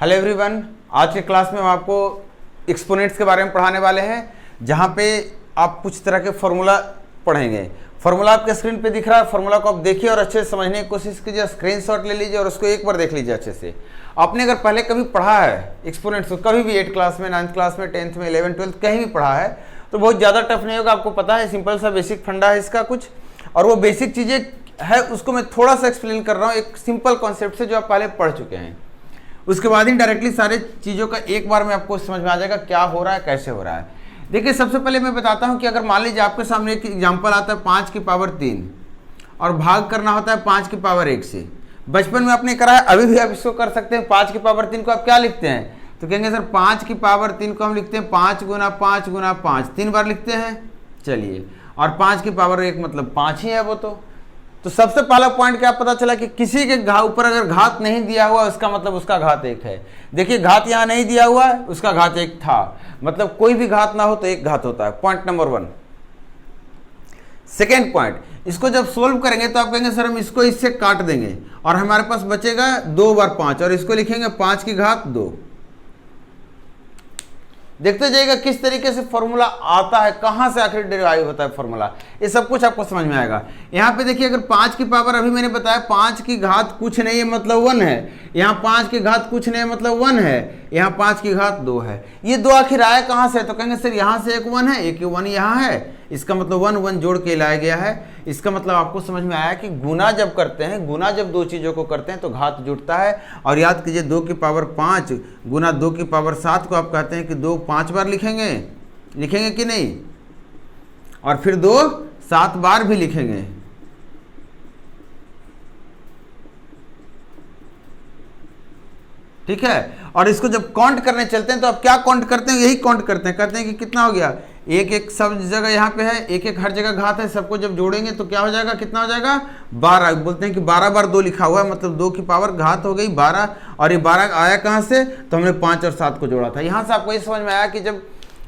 Hello everyone, आज के class में हम आपको एक्सपोनेंट्स के बारे में पढ़ाने वाले हैं, जहां पे आप कुछ तरह के फॉर्मूला पढ़ेंगे। फॉर्मूला आपके स्क्रीन पे दिख रहा है। फॉर्मूला को आप देखिए और अच्छे से समझने की कोशिश कीजिए। स्क्रीनशॉट ले लीजिए और उसको एक बार देख लीजिए अच्छे से। आपने अगर पहले कभी पढ़ा है एक्सपोनेंट्स को, कभी भी 8th क्लास में, 9th क्लास में, 10th में, 11th 12th कहीं भी पढ़ा है, तो बहुत ज़्यादा टफ नहीं होगा। आपको पता है, सिंपल सा बेसिक फंडा है इसका कुछ, और वो बेसिक चीज़ें है उसको मैं थोड़ा सा एक्सप्लेन कर रहा हूँ एक सिंपल कॉन्सेप्ट से जो आप पहले पढ़ चुके हैं। उसके बाद ही डायरेक्टली सारे चीज़ों का एक बार में आपको समझ में आ जाएगा क्या हो रहा है, कैसे हो रहा है। देखिए, सबसे पहले मैं बताता हूं कि अगर मान लीजिए आपके सामने एक एग्जांपल आता है 5 की पावर 3 और भाग करना होता है 5 की पावर 1 से। बचपन में आपने करा है, अभी भी आप इसको कर सकते हैं। 5 की पावर 3 को आप क्या लिखते हैं, तो कहेंगे सर 5 की पावर 3 को हम लिखते हैं 5 गुना 5 गुना 5, 3 बार लिखते हैं। चलिए, और 5 की पावर 1 मतलब 5 ही है वो। तो सबसे पहला पॉइंट क्या पता चला कि किसी के ऊपर अगर घात नहीं दिया हुआ उसका मतलब उसका घात 1 है। देखिए, घात यहाँ नहीं दिया हुआ है, उसका घात 1 था, मतलब कोई भी घात ना हो तो 1 घात होता है। Point number 1। सेकेंड पॉइंट, इसको जब सोल्व करेंगे तो आप कहेंगे सर हम इसको इससे काट देंगे और हमारे पास बचेगा 2 बार 5 और इसको लिखेंगे 5 की घात 2। देखते जाइएगा किस तरीके से फॉर्मूला आता है, कहां से आखिर डिराइव होता है फॉर्मूला, ये सब कुछ आपको समझ में आएगा। यहाँ पे देखिए, अगर 5 की पावर, अभी मैंने बताया 5 की घात कुछ नहीं है मतलब 1 है, यहाँ 5 की घात कुछ नहीं है मतलब 1 है, यहाँ 5 की घात 2 है। ये 2 आखिर आया कहाँ से, तो कहेंगे सर यहाँ से एक 1 है, एक 1 यहाँ है, इसका मतलब 1 1 जोड़ के लाया गया है। इसका मतलब आपको समझ में आया कि गुना जब करते हैं, गुना जब 2 चीज़ों को करते हैं तो घात जुड़ता है। और याद कीजिए, 2 की पावर 5 गुना 2 की पावर 7 को आप कहते हैं कि 2 5 बार लिखेंगे कि नहीं, और फिर 2 7 बार भी लिखेंगे। ठीक है, और इसको जब काउंट करने चलते हैं तो आप क्या काउंट करते हैं, यही काउंट करते हैं, कहते हैं कि कितना हो गया, एक एक सब जगह यहाँ पे है, एक एक हर जगह घात है, सबको जब जोड़ेंगे तो क्या हो जाएगा, कितना हो जाएगा 12। बोलते हैं कि 12 बार 2 लिखा हुआ है, मतलब 2 की पावर घात हो गई 12, और ये 12 आया कहाँ से, तो हमने 5 और 7 को जोड़ा था। यहाँ से आपको ये समझ में आया कि जब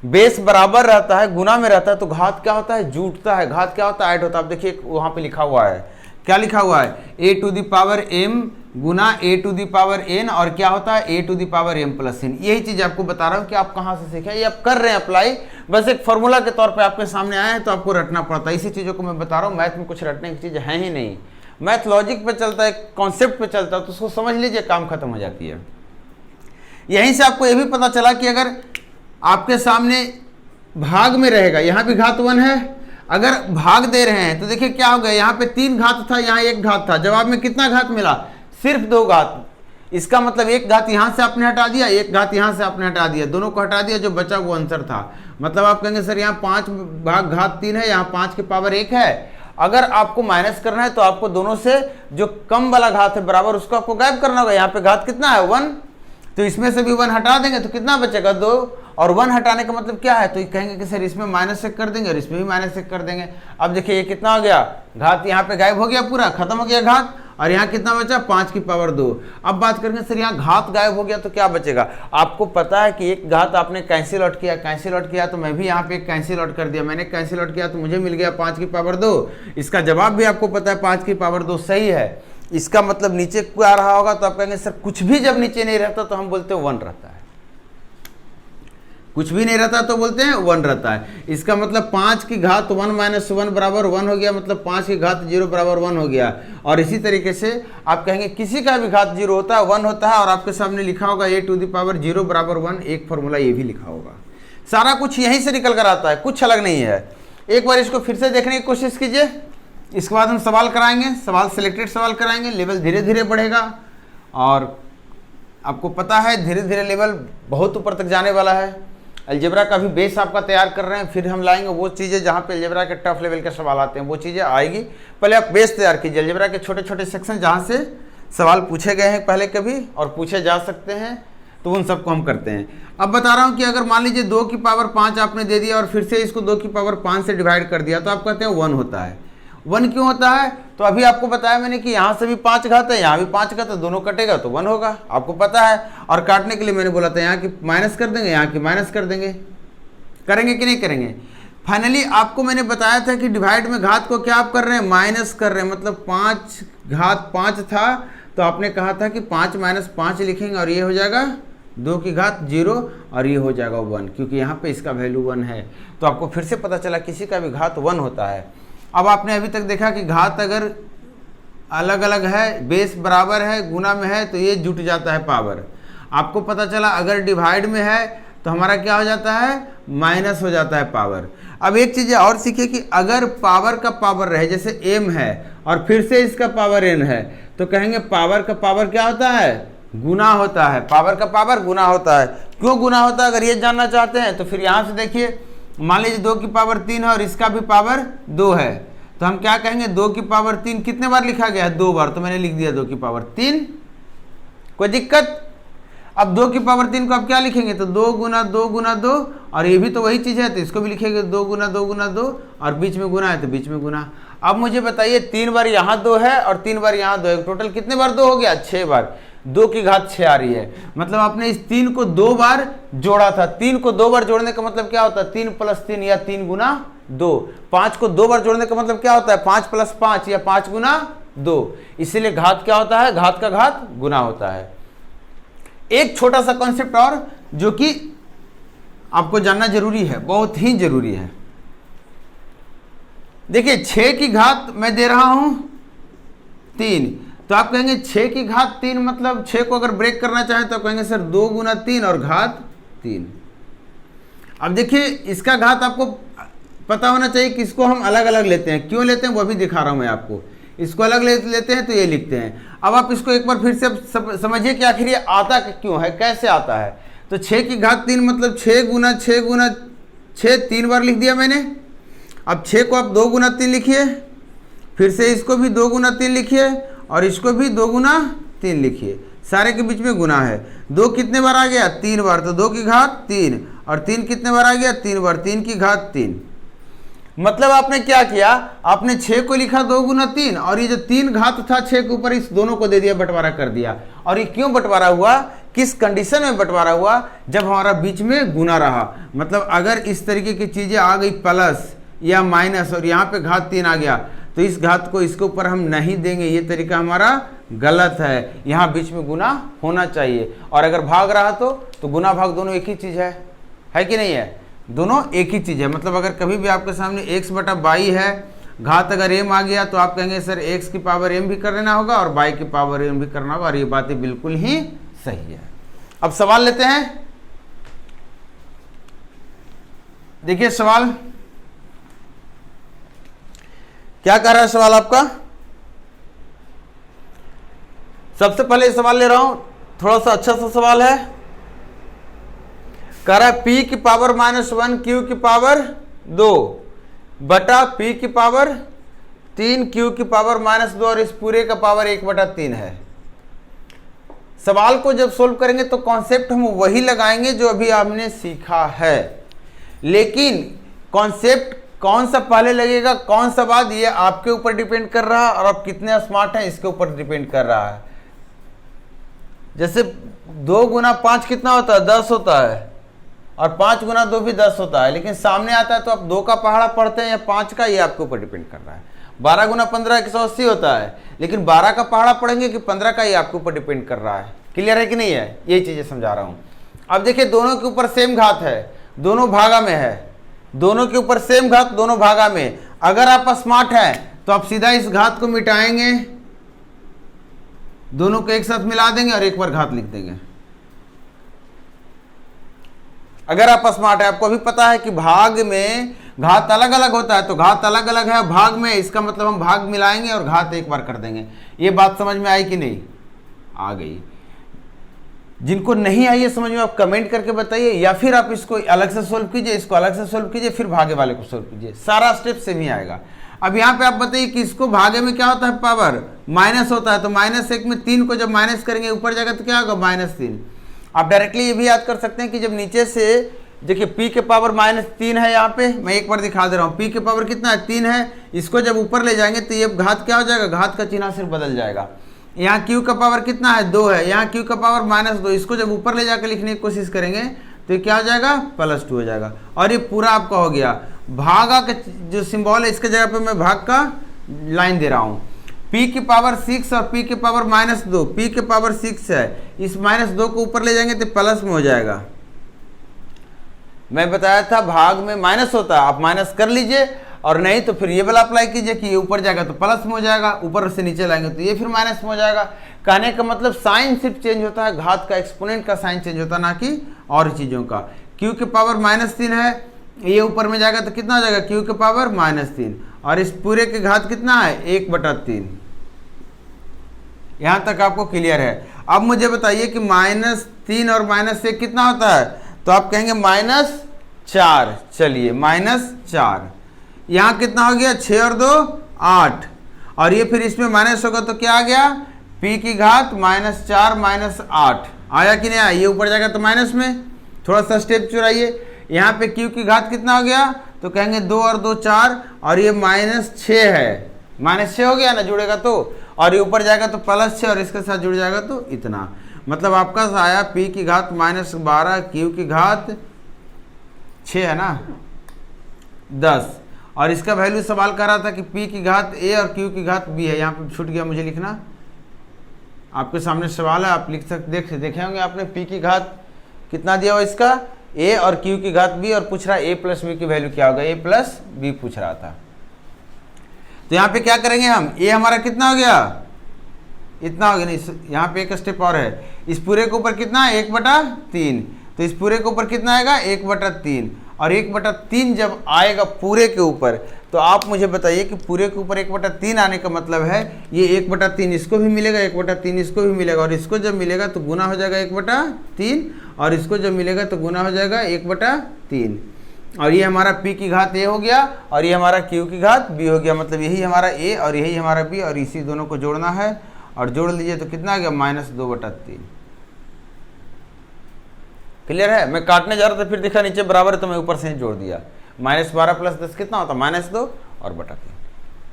बेस बराबर रहता है, गुना में रहता है, तो घात क्या होता है, जुटता है। घात क्या होता है, ऐड होता है। आप देखिए वहाँ पे लिखा हुआ है, क्या लिखा हुआ है, a to the power m गुना a to the power n, और क्या होता है a to the power m plus n। यही चीज आपको बता रहा हूँ कि आप कहाँ से सीखे, ये आप कर रहे हैं अप्लाई, बस एक फॉर्मूला के तौर पे आपके सामने आया है तो आपको रटना पड़ता है। इसी चीज़ों को मैं बता रहा हूँ, मैथ में कुछ रटने की चीज़ है ही नहीं। मैथ लॉजिक पे चलता है, कॉन्सेप्ट पे चलता है, तो उसको समझ लीजिए, काम खत्म हो जाती है। यहीं से आपको ये भी पता चला कि अगर आपके सामने भाग में रहेगा, यहाँ भी घात 1 है, अगर भाग दे रहे हैं तो देखिए क्या हो गया, यहाँ पे 3 घात था, यहाँ 1 घात था, जवाब में कितना घात मिला, सिर्फ 2 घात। इसका मतलब 1 घात यहाँ से आपने हटा दिया, 1 घात यहाँ से आपने हटा दिया, दोनों को हटा दिया, जो बचा वो आंसर था। मतलब आप कहेंगे सर यहाँ 5 भाग घात 3 है, यहाँ 5 की पावर 1 है। अगर आपको माइनस करना है तो आपको दोनों से जो कम वाला घात है बराबर, उसको आपको गायब करना होगा। यहाँ पे घात कितना है 1, तो इसमें से भी 1 हटा देंगे तो कितना बचेगा 2, और 1 हटाने का मतलब क्या है, तो ये कहेंगे कि सर इसमें माइनस 1 कर देंगे और इसमें भी माइनस 1 कर देंगे। अब देखिए ये कितना हो गया, घात यहाँ पे गायब हो गया, पूरा खत्म हो गया घात, और यहाँ कितना बचा 5 की पावर 2। अब बात करेंगे सर यहाँ घात गायब हो गया तो क्या बचेगा। आपको पता है कि एक घात आपने कैंसिल आउट किया, तो मैं भी यहाँ पे कैंसिल आउट कर दिया, मैंने कैंसिल आउट किया तो मुझे मिल गया 5 की पावर 2। इसका जवाब भी आपको पता है 5 की पावर 2 सही है। इसका मतलब नीचे क्या रहा होगा, तो आप कहेंगे सर कुछ भी जब नीचे नहीं रहता तो हम बोलते हैं 1 रहता है, कुछ भी नहीं रहता तो बोलते हैं 1 रहता है। इसका मतलब 5 की घात 1 माइनस 1 बराबर 1 हो गया, मतलब 5 की घात 0 बराबर 1 हो गया। और इसी तरीके से आप कहेंगे किसी का भी घात 0 होता है, 1 होता है, और आपके सामने लिखा होगा a टू द पावर 0 बराबर 1, एक फॉर्मूला ये भी लिखा होगा। सारा कुछ यहीं से निकल कर आता है, कुछ अलग नहीं है। एक बार इसको फिर से देखने की कोशिश कीजिए, इसके बाद हम सवाल कराएंगे, सवाल सिलेक्टेड सवाल कराएंगे। लेवल धीरे धीरे बढ़ेगा और आपको पता है धीरे धीरे लेवल बहुत ऊपर तक जाने वाला है। अलजेब्रा का भी बेस आपका तैयार कर रहे हैं, फिर हम लाएंगे वो चीज़ें जहाँ पे अलजेब्रा के टफ लेवल के सवाल आते हैं, वो चीज़ें आएगी। पहले आप बेस तैयार कीजिए, अलजेब्रा के छोटे छोटे सेक्शन जहाँ से सवाल पूछे गए हैं पहले कभी और पूछे जा सकते हैं, तो उन सबको हम करते हैं। अब बता रहा हूँ कि अगर मान लीजिए 2 की पावर 5 आपने दे दिया और फिर से इसको 2 की पावर 5 से डिवाइड कर दिया, तो आप कहते हैं 1 होता है। 1 क्यों होता है, तो अभी आपको बताया मैंने कि यहाँ से भी 5 घात है, यहाँ भी 5 घात है, दोनों कटेगा तो 1 होगा, आपको पता है। और काटने के लिए मैंने बोला था यहाँ की माइनस कर देंगे, यहाँ की माइनस कर देंगे, करेंगे कि नहीं करेंगे। फाइनली आपको मैंने बताया था कि डिवाइड में घात को क्या आप कर रहे हैं, माइनस कर रहे हैं, मतलब 5 घात 5 था तो आपने कहा था कि 5 - 5 लिखेंगे और ये हो जाएगा 2 की घात 0 और ये हो जाएगा 1, क्योंकि यहाँ पे इसका वैल्यू 1 है। तो आपको फिर से पता चला किसी का भी घात 1 होता है। अब आपने अभी तक देखा कि घात अगर अलग अलग है, बेस बराबर है, गुना में है, तो ये जुट जाता है पावर। आपको पता चला अगर डिवाइड में है तो हमारा क्या हो जाता है, माइनस हो जाता है पावर। अब एक चीज़ और सीखिए कि अगर पावर का पावर रहे, जैसे m है और फिर से इसका पावर n है, तो कहेंगे पावर का पावर क्या होता है, गुना होता है। पावर का पावर गुना होता है। क्यों गुना होता है, अगर ये जानना चाहते हैं तो फिर यहाँ से देखिए, मान लीजिए 2 की पावर 3 है और इसका भी पावर 2 है, तो हम क्या कहेंगे, 2 की पावर 3 कितने बार लिखा गया है, 2 बार, तो मैंने लिख दिया 2 की पावर 3। कोई दिक्कत? अब 2 की पावर 3 को आप क्या लिखेंगे, तो 2 गुना 2 गुना 2, और ये भी तो वही चीज़ है, तो इसको भी लिखेंगे 2 गुना 2 गुना 2, और बीच में गुना है तो बीच में गुना। अब मुझे बताइए 3 बार यहाँ 2 है और 3 बार यहाँ 2 है, टोटल कितने बार 2 हो गया, 6 बार। 2 की घात 6 आ रही है, मतलब आपने इस 3 को 2 बार जोड़ा था। 3 को 2 बार जोड़ने का मतलब क्या होता है, 3 + 3 या 3 गुना 2। 5 को 2 बार जोड़ने का मतलब क्या होता है, 5 + 5 या 5 गुना 2। इसीलिए घात क्या होता है, घात का घात गुना होता है। एक छोटा सा कॉन्सेप्ट और जो कि आपको जानना जरूरी है, बहुत ही जरूरी है। देखिए 6 की घात मैं दे रहा हूं 3, तो आप कहेंगे 6 की घात 3 मतलब 6 को अगर ब्रेक करना चाहें तो कहेंगे सर 2 गुना 3 और घात 3। अब देखिए इसका घात आपको पता होना चाहिए कि इसको हम अलग अलग लेते हैं। क्यों लेते हैं वो भी दिखा रहा हूं मैं आपको। इसको अलग लेते हैं तो ये लिखते हैं। अब आप इसको एक बार फिर से समझिए कि आखिर ये आता क्यों है, कैसे आता है। तो 6 की घात 3 मतलब 6 गुना 6 गुना 6, 3 बार लिख दिया मैंने। अब 6 को आप 2 गुना 3 लिखिए, फिर से इसको भी 2 गुना 3 लिखिए और इसको भी 2 गुना 3 लिखिए। सारे के बीच में गुना है। 2 कितने बार आ गया, 3 बार, तो 2 की घात 3, और 3 कितने बार आ गया, 3 बार, 3 की घात 3। मतलब आपने क्या किया, आपने 6 को लिखा 2 गुना 3, और ये जो 3 घात था 6 के ऊपर इस दोनों को दे दिया, बंटवारा कर दिया। और ये क्यों बंटवारा हुआ, किस कंडीशन में बंटवारा हुआ, जब हमारा बीच में गुना रहा। मतलब अगर इस तरीके की चीज़ें आ गई प्लस या माइनस और यहाँ पे घात 3 आ गया, तो इस घात को इसके ऊपर हम नहीं देंगे। ये तरीका हमारा गलत है। यहाँ बीच में गुना होना चाहिए। और अगर भाग रहा तो गुना भाग दोनों एक ही चीज़ है कि नहीं है, दोनों एक ही चीज़ है। मतलब अगर कभी भी आपके सामने x बटा बाई है, घात अगर m आ गया, तो आप कहेंगे सर x की पावर m भी कर लेना होगा और y की पावर m भी करना होगा, और ये बातें बिल्कुल ही सही है। अब सवाल लेते हैं। देखिए सवाल क्या कह रहा है, सवाल आपका। सबसे पहले सवाल ले रहा हूं, थोड़ा सा अच्छा सा सवाल है। कह रहा है p की पावर -1 q की पावर 2 बटा p की पावर 3 q की पावर -2, और इस पूरे का पावर 1/3 है। सवाल को जब सोल्व करेंगे तो कॉन्सेप्ट हम वही लगाएंगे जो अभी आपने सीखा है, लेकिन कॉन्सेप्ट कौन सा पहले लगेगा, कौन सा बाद, ये आपके ऊपर डिपेंड कर रहा है, और आप कितने स्मार्ट हैं इसके ऊपर डिपेंड कर रहा है। जैसे 2 गुना 5 कितना होता है, 10 होता है, और 5 गुना 2 भी 10 होता है, लेकिन सामने आता है तो आप 2 का पहाड़ा पढ़ते हैं या 5 का, ये आपके ऊपर डिपेंड कर रहा है। 12 गुना 15 180 होता है, लेकिन 12 का पहाड़ा पढ़ेंगे कि 15 का, ये आपके ऊपर डिपेंड कर रहा है। क्लियर है कि नहीं है, यही चीजें समझा रहा हूं। अब देखिए दोनों के ऊपर सेम घात है, दोनों भागा में है, दोनों के ऊपर सेम घात, दोनों भागा में। अगर आप स्मार्ट हैं तो आप सीधा इस घात को मिटाएंगे, दोनों को एक साथ मिला देंगे और एक बार घात लिख देंगे। अगर आप स्मार्ट है, आपको भी पता है कि भाग में घात अलग अलग होता है, तो घात अलग अलग है भाग में, इसका मतलब हम भाग मिलाएंगे और घात एक बार कर देंगे। ये बात समझ में आई कि नहीं, आ गई। जिनको नहीं आई है समझ में, आप कमेंट करके बताइए, या फिर आप इसको अलग से सोल्व कीजिए, इसको अलग से सोल्व कीजिए, फिर भागे वाले को सोल्व कीजिए, सारा स्टेप सेम ही आएगा। अब यहाँ पे आप बताइए कि इसको भागे में क्या होता है, पावर माइनस होता है, तो -1 में 3 को जब माइनस करेंगे ऊपर जाएगा तो क्या होगा, -3। आप डायरेक्टली ये भी याद कर सकते हैं कि जब नीचे से देखिए p के पावर -3 है, यहाँ पे मैं एक बार दिखा दे रहा हूँ, p के पावर कितना है, 3 है, इसको जब ऊपर ले जाएंगे तो ये घात क्या हो जाएगा, घात का चिन्ह सिर्फ बदल जाएगा। यहाँ q का पावर कितना है, 2 है, यहाँ q का पावर -2, इसको जब ऊपर ले जाकर लिखने की कोशिश करेंगे तो ये क्या हो जाएगा, +2 हो जाएगा। और ये पूरा आपका हो गया। भागा का जो सिंबल है इसके जगह पे मैं भाग का लाइन दे रहा हूँ। p p की पावर 6 और p की पावर -2, p की पावर 6 है, इस -2 को ऊपर ले जाएंगे तो प्लस में हो जाएगा। मैं बताया था भाग में माइनस होता है, आप माइनस कर लीजिए, और नहीं तो फिर ये वाला अप्लाई कीजिए कि ये ऊपर जाएगा तो प्लस में हो जाएगा, ऊपर से नीचे लाएंगे तो ये फिर माइनस में हो जाएगा। कहने का मतलब साइन सिर्फ चेंज होता है, घात का एक्सपोनेंट का साइन चेंज होता है, ना कि और चीज़ों का। q की पावर -3 है, ये ऊपर में जाएगा तो कितना हो जाएगा, q की पावर -3, और इस पूरे के घात कितना है, 1/3। यहाँ तक आपको क्लियर है। अब मुझे बताइए कि -3 और -1 कितना होता है, तो आप कहेंगे -4। चलिए -4, यहाँ कितना हो गया, 6 और 2 8, और ये फिर इसमें माइनस होगा तो क्या आ गया, p की घात -4 -8 आया कि नहीं आया, ये ऊपर जाएगा तो माइनस में। थोड़ा सा स्टेप चुराइए, यहाँ पे q की घात कितना हो गया, तो कहेंगे 2 और 2 4, और ये -6 है, -6 हो गया ना, जुड़ेगा तो, और ये ऊपर जाएगा तो +6 और इसके साथ जुड़ जाएगा तो इतना। मतलब आपका आया p की घात -12, q की घात 6 है ना 10, और इसका वैल्यू सवाल कर रहा था कि p की घात a और q की घात b है। यहाँ पे छूट गया मुझे लिखना, आपके सामने सवाल है, आप लिख सकते देखे होंगे आपने, p की घात कितना दिया हुआ इसका, a और q की घात b, और पूछ रहा है a + b की वैल्यू क्या होगा, a + b पूछ रहा था। तो यहाँ पे क्या करेंगे हम, a हमारा कितना हो गया, इतना हो गया, नहीं यहाँ पे एक स्टेप और है, इस पूरे के ऊपर कितना है, 1/3, तो इस पूरे के ऊपर कितना आएगा, 1/3, और 1/3 जब आएगा पूरे के ऊपर, तो आप मुझे बताइए कि पूरे के ऊपर 1/3 आने का मतलब है ये 1/3 इसको भी मिलेगा, 1/3 इसको भी मिलेगा, और इसको जब मिलेगा तो गुना हो जाएगा 1/3, और इसको जब मिलेगा तो गुना हो जाएगा 1/3, और ये हमारा p की घात a हो गया, और ये हमारा q की घात b हो गया। मतलब यही हमारा a और यही हमारा b, और इसी दोनों को जोड़ना है, और जोड़ लीजिए तो कितना आ गया, -2/3। क्लियर है। मैं काटने जा रहा था, फिर देखा नीचे बराबर है तो मैं ऊपर से ही जोड़ दिया। -12 + 10 कितना होता है, -2 और /3।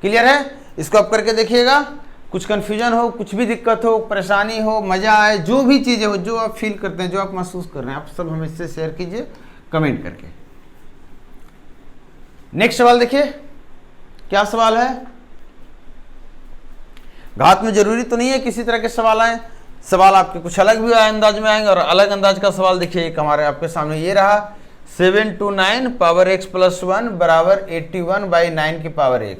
क्लियर है। इसको आप करके देखिएगा, कुछ कन्फ्यूजन हो, कुछ भी दिक्कत हो, परेशानी हो, मजा आए, जो भी चीज़ें हो, जो आप फील करते हैं, जो आप महसूस कर रहे हैं, आप सब हमें इससे शेयर कीजिए कमेंट करके। नेक्स्ट सवाल देखिए, क्या सवाल है। घात में जरूरी तो नहीं है किसी तरह के सवाल आए, सवाल आपके कुछ अलग भी अंदाज में आएंगे, और अलग अंदाज का सवाल देखिए एक हमारे आपके सामने ये रहा, 7 to 9 पावर x + 1 बराबर 81/9 की पावर x।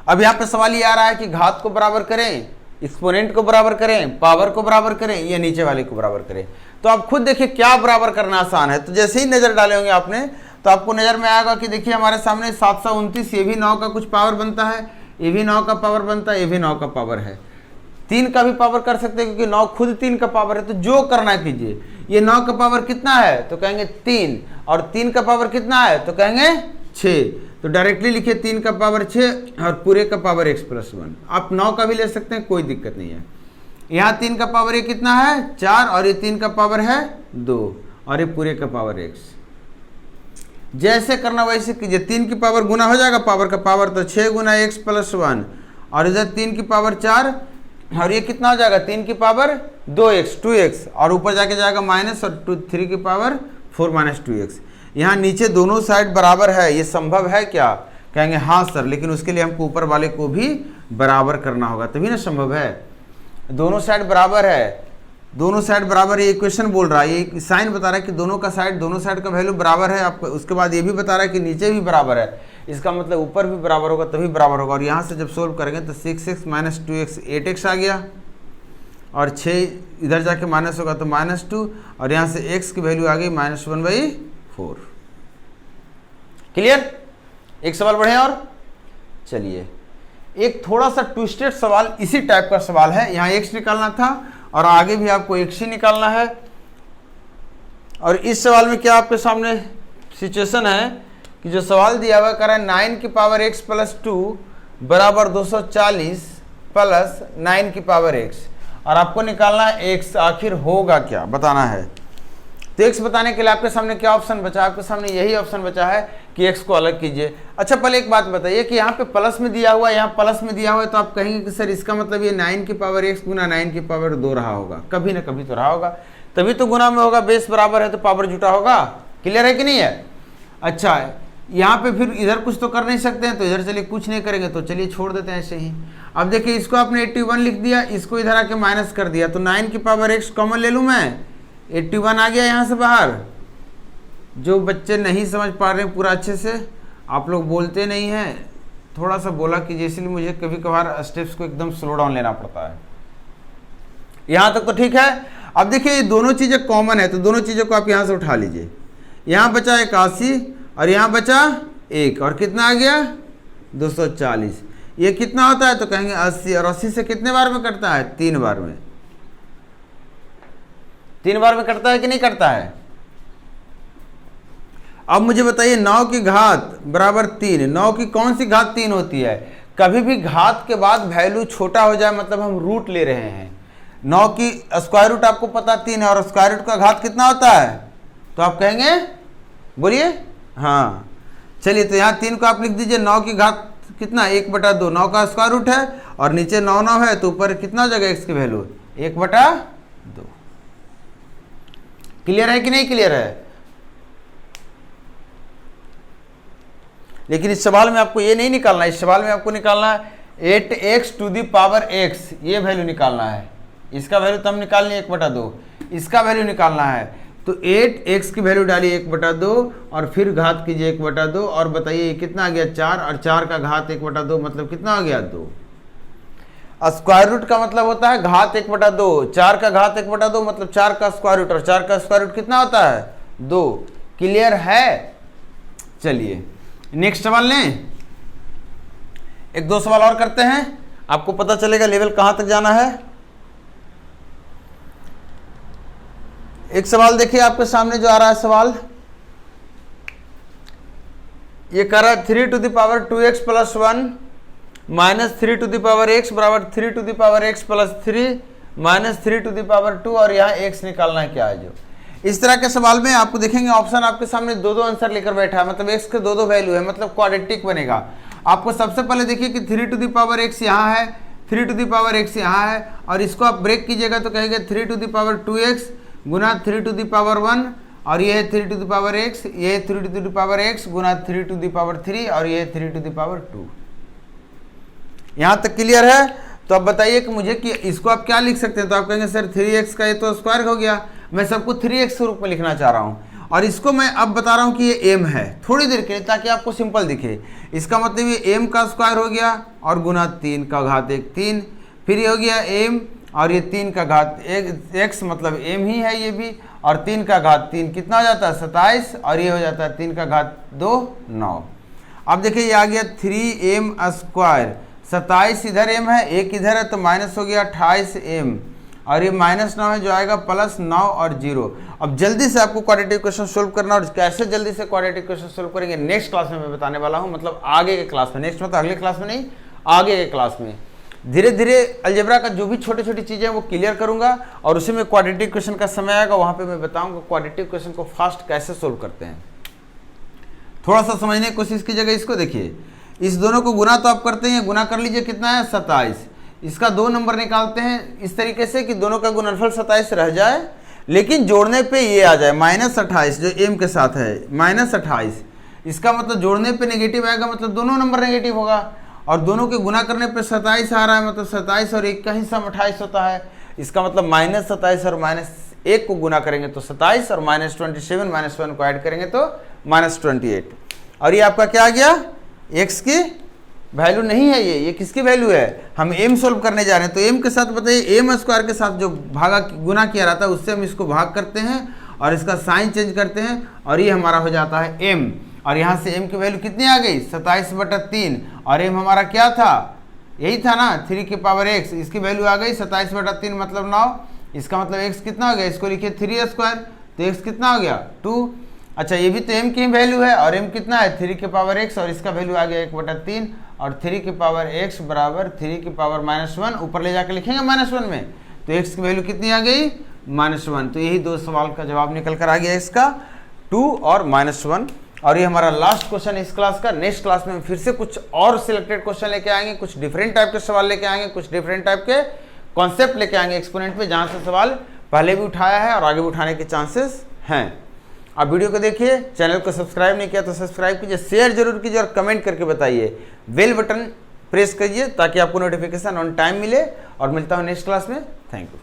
अब यहाँ पे सवाल ये आ रहा है कि घात को बराबर करें, एक्सपोनेंट को बराबर करें, पावर को बराबर करें, या नीचे वाले को बराबर करें। तो आप खुद देखिए क्या बराबर करना आसान है। तो जैसे ही नजर डाले होंगे आपने, तो आपको नजर में आएगा कि देखिए हमारे सामने 729, ये भी 9 का कुछ पावर बनता है, ये भी 9 का पावर बनता है, ये भी 9 का पावर है, 3 का भी पावर कर सकते हैं क्योंकि 9 खुद 3 का पावर है। तो जो करना कीजिए, ये 9 का पावर कितना है, तो कहेंगे 3, और 3 का पावर कितना है, तो कहेंगे 6। तो डायरेक्टली लिखिए 3 का पावर 6 और पूरे का पावर x + 1। आप 9 का भी ले सकते हैं, कोई दिक्कत नहीं है। यहाँ 3 का पावर ये कितना है, 4, और ये 3 का पावर है 2, और ये पूरे का पावर x। जैसे करना वैसे कीजिए, 3 की पावर गुना हो जाएगा पावर का पावर, तो 6 गुना x + 1, और इधर 3 की पावर 4, और ये कितना हो जाएगा, 3 की पावर 2x 2x, और ऊपर जाके जाएगा माइनस, और 3 की पावर 4 - 2x। यहाँ नीचे दोनों साइड बराबर है, ये संभव है क्या, कहेंगे हाँ सर, लेकिन उसके लिए हमको ऊपर वाले को भी बराबर करना होगा, तभी ना संभव है। दोनों साइड बराबर है, दोनों साइड बराबर, ये इक्वेशन बोल रहा है, ये साइन बता रहा है कि दोनों साइड का वैल्यू बराबर है आपको। उसके बाद ये भी बता रहा है कि नीचे भी बराबर है, इसका मतलब ऊपर भी बराबर होगा तभी बराबर होगा। और यहाँ से जब सोल्व करेंगे तो 6x - 2x 8x आ गया, और 6 इधर जाके माइनस होगा तो -2, और यहाँ से x की वैल्यू आ गई -1/4। क्लियर। एक सवाल बढ़े, और चलिए एक थोड़ा सा ट्विस्टेड सवाल इसी टाइप का सवाल है। यहाँ x निकालना था और आगे भी आपको x ही निकालना है। और इस सवाल में क्या आपके सामने सिचुएशन है कि जो सवाल दिया हुआ कह रहा है 9 की पावर x + 2 बराबर 240 प्लस 9 की पावर x, और आपको निकालना है x। आखिर होगा क्या, बताना है। तो x बताने के लिए आपके सामने क्या ऑप्शन बचा, आपके सामने यही ऑप्शन बचा है कि x को अलग कीजिए। अच्छा पहले एक बात बताइए कि यहाँ पे प्लस में दिया हुआ है, यहाँ प्लस में दिया हुआ है, तो आप कहेंगे कि सर इसका मतलब ये 9 की पावर x गुना 9 की पावर 2 रहा होगा, कभी ना कभी तो रहा होगा, तभी तो गुना में होगा, बेस बराबर है तो पावर जुटा होगा। क्लियर है कि नहीं है। अच्छा यहाँ पे फिर इधर कुछ तो कर नहीं सकते हैं, तो इधर चलिए कुछ नहीं करेंगे, तो चलिए छोड़ देते हैं ऐसे ही। अब देखिए इसको आपने 81 लिख दिया, इसको इधर आके माइनस कर दिया, तो 9 की पावर x कॉमन ले लूँ मैं, 81 आ गया यहाँ से बाहर। जो बच्चे नहीं समझ पा रहे हैं पूरा अच्छे से, आप लोग बोलते नहीं हैं, थोड़ा सा बोला कीजिए, इसलिए मुझे कभी कभार स्टेप्स को एकदम स्लो डाउन लेना पड़ता है। यहाँ तक तो ठीक है। अब देखिए ये दोनों चीज़ें कॉमन है, तो दोनों चीज़ों को आप यहाँ से उठा लीजिए। यहाँ बचा 81 और यहाँ बचा 1, और कितना आ गया 240। ये कितना होता है, तो कहेंगे 80, और 80 से कितने बार में कटता है, 3 बार में। 3 बार में कटता है कि नहीं कटता है। अब मुझे बताइए 9 की घात बराबर 3, 9 की कौन सी घात 3 होती है। कभी भी घात के बाद वैल्यू छोटा हो जाए मतलब हम रूट ले रहे हैं। 9 की स्क्वायर रूट आपको पता 3 है, और स्क्वायर रूट का घात कितना होता है, तो आप कहेंगे, बोलिए, हाँ चलिए, तो यहाँ 3 को आप लिख दीजिए। 9 की घात कितना, 1/2, 9 का स्क्वायर रूट है, और नीचे 9 9 है, तो ऊपर कितना हो जाएगा x की वैल्यू 1/2। क्लियर है कि नहीं क्लियर है। लेकिन इस सवाल में आपको ये नहीं निकालना है, इस सवाल में आपको निकालना है 8x to the power x, ये वैल्यू निकालना है। इसका वैल्यू तो हम निकाल लें 1/2, इसका वैल्यू निकालना है, तो 8x की वैल्यू डालिए 1/2 और फिर घात कीजिए 1/2, और बताइए ये कितना आ गया 4, और 4 का घात 1/2 मतलब कितना हो गया 2। स्क्वायर रूट का मतलब होता है घात 1/2, 4 का घात 1/2 मतलब 4 का स्क्वायर रूट, और 4 का स्क्वायर रूट कितना होता है 2। क्लियर है। चलिए नेक्स्ट सवाल लें, 1-2 सवाल और करते हैं, आपको पता चलेगा लेवल कहां तक जाना है। एक सवाल देखिए आपके सामने जो आ रहा है सवाल, ये कह रहा है 3 to the power 2x + 1 minus 3 to the power x बराबर 3 to the power x + 3 minus 3 to the power 2, और यहाँ x निकालना है क्या है। जो इस तरह के सवाल में आपको देखेंगे ऑप्शन आपके सामने 2-2 आंसर लेकर बैठा है, मतलब x के 2-2 वैल्यू है, मतलब क्वाड्रेटिक बनेगा। आपको सबसे पहले देखिए कि 3 टू द पावर x यहाँ है, 3 टू द पावर x यहाँ है, और इसको आप ब्रेक कीजिएगा तो कहेंगे 3 टू द पावर 2x गुना 3 टू द पावर 1, और ये है 3 टू द पावर x, ये है 3 टू द पावर x गुना 3 टू द पावर 3, और ये है 3 टू द पावर 2। यहाँ तक क्लियर है। तो अब बताइए कि मुझे कि इसको आप क्या लिख सकते हैं, तो आप कहेंगे सर 3x का ये तो स्क्वायर हो गया, मैं सबको 3x के रूप में लिखना चाह रहा हूँ, और इसको मैं अब बता रहा हूँ कि ये m है थोड़ी देर के लिए, ताकि आपको सिंपल दिखे। इसका मतलब ये m का स्क्वायर हो गया और गुना 3 का घात 1 3, फिर ये हो गया m और ये 3 का घात x मतलब m ही है ये भी, और 3 का घात 3 कितना हो जाता है 27, और ये हो जाता है 3 का घात 2 9। अब देखिए ये आ गया 3m स्क्वायर, 27 इधर m है, 1 इधर है, तो माइनस हो गया 28m, और ये -9 है जो आएगा +9 और 0। अब जल्दी से आपको क्वाड्रेटिक क्वेश्चन सोल्व करना, और कैसे जल्दी से क्वाड्रेटिक क्वेश्चन सोल्व करेंगे नेक्स्ट क्लास में मैं बताने वाला हूँ, मतलब आगे के क्लास में। नेक्स्ट मतलब अगले क्लास में नहीं, आगे के क्लास में धीरे धीरे अलजेब्रा का जो भी छोटी छोटी चीज़ें वो क्लियर करूंगा, और उसी में क्वाड्रेटिक क्वेश्चन का समय आएगा, वहाँ पर मैं बताऊँगा क्वाड्रेटिक क्वेश्चन को फास्ट कैसे सोल्व करते हैं। थोड़ा सा समझने की कोशिश कीजिएगा। इसको देखिए, इस दोनों को गुना तो आप करते हैं, गुना कर लीजिए, कितना है 27, इसका 2 नंबर निकालते हैं इस तरीके से कि दोनों का गुणनफल 27 रह जाए, लेकिन जोड़ने पे ये आ जाए -28 जो m के साथ है -28, इसका मतलब जोड़ने पे नेगेटिव आएगा, मतलब दोनों नंबर नेगेटिव होगा, और दोनों के गुना करने पे 27 आ रहा है, मतलब 27 और 1 का हिस्सा 28 होता है। इसका मतलब -27 और -1 को गुना करेंगे तो 27, और -27 -1 को ऐड करेंगे तो -28, और ये आपका क्या आ गया, x की वैल्यू नहीं है, ये किसकी वैल्यू है, हम m सोल्व करने जा रहे हैं, तो m के साथ बताइए m स्क्वायर के साथ जो भागा गुना किया रहता है उससे हम इसको भाग करते हैं, और इसका साइन चेंज करते हैं, और ये हमारा हो जाता है m, और यहाँ से m की वैल्यू कितनी आ गई 27/3, और m हमारा क्या था, यही था ना 3 की पावर x, इसकी वैल्यू आ गई 27/3 मतलब 9, इसका मतलब x कितना हो गया, इसको लिखिए 3 स्क्वायर, तो x कितना हो गया 2। अच्छा ये भी तो m की वैल्यू है, और m कितना है 3 की पावर x, और इसका वैल्यू आ गया 1/3, और 3 की पावर x बराबर 3 की पावर -1, ऊपर ले जाकर लिखेंगे -1 में, तो x की वैल्यू कितनी आ गई -1। तो यही 2 सवाल का जवाब निकल कर आ गया इसका 2 और -1, और ये हमारा लास्ट क्वेश्चन इस क्लास का। नेक्स्ट क्लास में फिर से कुछ और सिलेक्टेड क्वेश्चन लेके आएंगे, कुछ डिफरेंट टाइप के सवाल लेके आएंगे, कुछ डिफरेंट टाइप के कॉन्सेप्ट लेके आएंगे एक्सपोनेंट पे, जहाँ से सवाल पहले भी उठाया है और आगे भी उठाने के चांसेस हैं। आप वीडियो को देखिए, चैनल को सब्सक्राइब नहीं किया तो सब्सक्राइब कीजिए, शेयर जरूर कीजिए और कमेंट करके बताइए, बेल बटन प्रेस करिए ताकि आपको नोटिफिकेशन ऑन टाइम मिले। और मिलता हूँ नेक्स्ट क्लास में। Thank you.